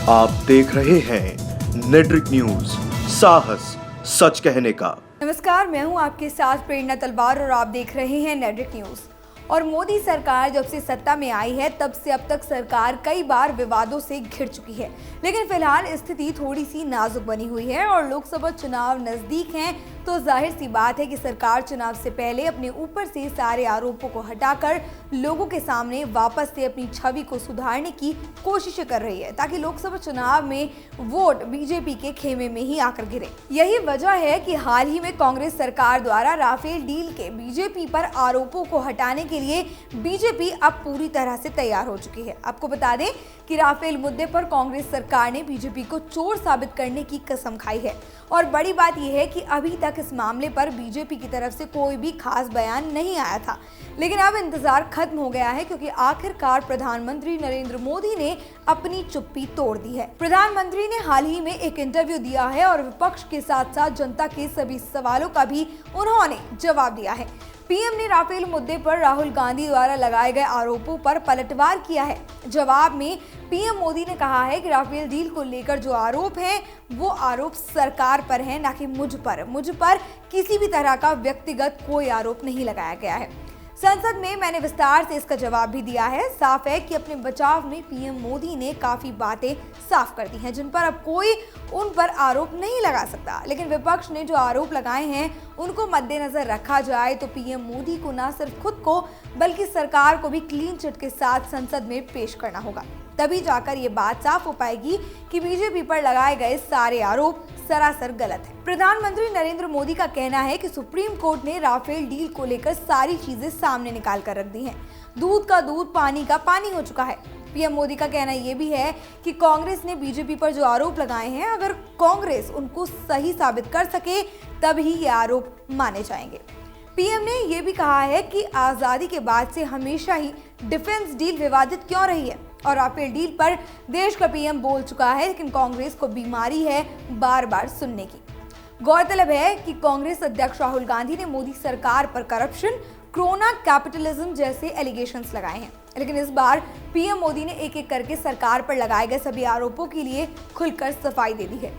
आप देख रहे हैं नेट्रिक न्यूज, साहस सच कहने का। नमस्कार, मैं हूं आपके साथ प्रेरणा तलवार और आप देख रहे हैं नेट्रिक न्यूज। और मोदी सरकार जब से सत्ता में आई है तब से अब तक सरकार कई बार विवादों से घिर चुकी है, लेकिन फिलहाल स्थिति थोड़ी सी नाजुक बनी हुई है और लोकसभा चुनाव नजदीक हैं, तो जाहिर सी बात है कि सरकार चुनाव से पहले अपने ऊपर से सारे आरोपों को हटाकर लोगों के सामने वापस से अपनी छवि को सुधारने की कोशिश कर रही है, ताकि लोकसभा चुनाव में वोट बीजेपी के खेमे में ही आकर गिरे। यही वजह है कि हाल ही में कांग्रेस सरकार द्वारा राफेल डील के बीजेपी पर आरोपों को हटाने के लिए बीजेपी अब पूरी तरह से तैयार हो चुकी है। आपको बता दें कि राफेल मुद्दे पर कांग्रेस सरकार ने बीजेपी को चोर साबित करने की कसम खाई है और बड़ी बात यह है कि अभी तक इस मामले पर बीजेपी की तरफ से कोई भी खास बयान नहीं आया था, लेकिन अब इंतजार खत्म हो गया है, क्योंकि आखिरकार प्रधानमंत्री नरेंद्र मोदी ने अपनी चुप्पी तोड़ दी है। प्रधानमंत्री ने हाल ही में एक इंटरव्यू दिया है और विपक्ष के साथ साथ जनता के सभी सवालों का भी उन्होंने जवाब दिया है। पीएम ने राफेल मुद्दे पर राहुल गांधी द्वारा लगाए गए आरोपों पर पलटवार किया है। जवाब में पीएम मोदी ने कहा है कि राफेल डील को लेकर जो आरोप हैं वो आरोप सरकार पर हैं, ना कि मुझ पर किसी भी तरह का व्यक्तिगत कोई आरोप नहीं लगाया गया है। संसद में मैंने विस्तार से इसका जवाब भी दिया है। साफ है कि अपने बचाव में पीएम मोदी ने काफी बातें साफ कर दी हैं, जिन पर अब कोई उन पर आरोप नहीं लगा सकता, लेकिन विपक्ष ने जो आरोप लगाए हैं उनको मद्देनजर रखा जाए तो पीएम मोदी को न सिर्फ खुद को बल्कि सरकार को भी क्लीन चिट के साथ संसद में पेश करना होगा, तभी जाकर ये बात साफ हो पाएगी कि बीजेपी पर लगाए गए सारे आरोप सरासर गलत है। प्रधानमंत्री नरेंद्र मोदी का कहना है कि सुप्रीम कोर्ट ने राफेल डील को लेकर सारी चीजें सामने निकाल कर रख दी हैं। दूध का दूध, पानी का पानी हो चुका है। पीएम मोदी का कहना यह भी है कि कांग्रेस ने बीजेपी पर जो आरोप लगाए हैं, अगर कांग्रेस उनको सही साबित कर सके तभी ये आरोप माने जाएंगे। पीएम ने यह भी कहा है कि आजादी के बाद से हमेशा ही डिफेंस डील विवादित क्यों रही है और राफेल डील पर देश का पीएम बोल चुका है, लेकिन कांग्रेस को बीमारी है बार बार सुनने की। गौरतलब है कि कांग्रेस अध्यक्ष राहुल गांधी ने मोदी सरकार पर करप्शन, क्रोना कैपिटलिज्म जैसे एलिगेशंस लगाए हैं, लेकिन इस बार पीएम मोदी ने एक एक करके सरकार पर लगाए गए सभी आरोपों के लिए खुलकर सफाई दे दी है।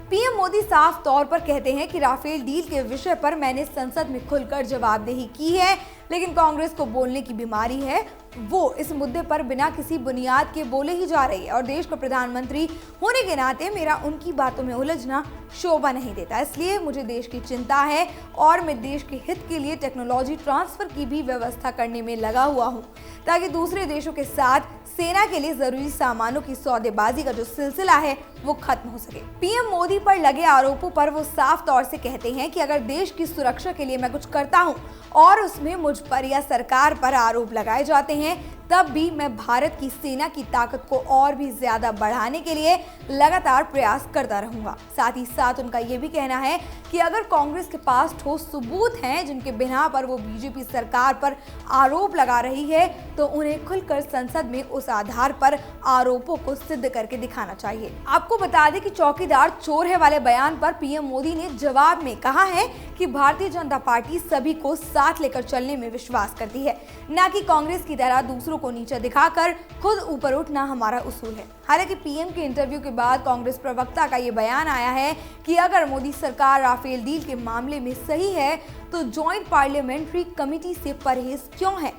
पीएम मोदी साफ तौर पर कहते हैं कि राफेल डील के विषय पर मैंने संसद में खुलकर जवाबदेही की है, लेकिन कांग्रेस को बोलने की बीमारी है। वो इस मुद्दे पर बिना किसी बुनियाद के बोले ही जा रही है और देश का प्रधानमंत्री होने के नाते मेरा उनकी बातों में उलझना शोभा नहीं देता, इसलिए मुझे देश की चिंता है और मैं देश के हित के लिए टेक्नोलॉजी ट्रांसफर की भी व्यवस्था करने में लगा हुआ हूँ, ताकि दूसरे देशों के साथ सेना के लिए जरूरी सामानों की सौदेबाजी का जो सिलसिला है वो खत्म हो सके। पीएम मोदी पर लगे आरोपों पर वो साफ तौर से कहते हैं कि अगर देश की सुरक्षा के लिए मैं कुछ करता हूं और उसमें मुझ पर या सरकार पर आरोप लगाए जाते हैं, तब भी मैं भारत की सेना की ताकत को और भी ज्यादा बढ़ाने के लिए लगातार प्रयास करता रहूंगा। साथ ही साथ उनका ये भी कहना है कि अगर कांग्रेस के पास ठोस सबूत हैं जिनके बिना पर वो बीजेपी सरकार पर आरोप लगा रही है, तो उन्हें खुलकर संसद में उस आधार पर आरोपों को सिद्ध करके दिखाना चाहिए। आपको बता दें कि चौकीदार चोर है वाले बयान पर पीएम मोदी ने जवाब में कहा है कि भारतीय जनता पार्टी सभी को साथ लेकर चलने में विश्वास करती है, न कि कांग्रेस की तरह दूसरों को नीचे दिखाकर खुद ऊपर उठना हमारा उसूल है। हालांकि पीएम के इंटरव्यू के बाद कांग्रेस प्रवक्ता का ये बयान आया है कि अगर मोदी सरकार राफेल डील के मामले में सही है तो ज्वाइंट पार्लियामेंट्री कमेटी से परहेज क्यों है।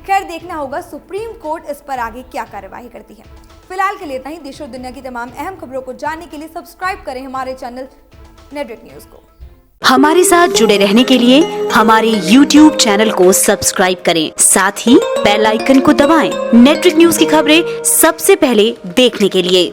खैर, देखना होगा सुप्रीम कोर्ट इस पर आगे क्या कार्यवाही करती है। फिलहाल के लिए इतना ही। देश और दुनिया की तमाम अहम खबरों को जानने के लिए सब्सक्राइब करें हमारे चैनल नेट्रिक न्यूज को। हमारे साथ जुड़े रहने के लिए हमारे YouTube चैनल को सब्सक्राइब करें, साथ ही बेल आइकन को दबाएं। नेट्रिक न्यूज की खबरें सबसे पहले देखने के लिए।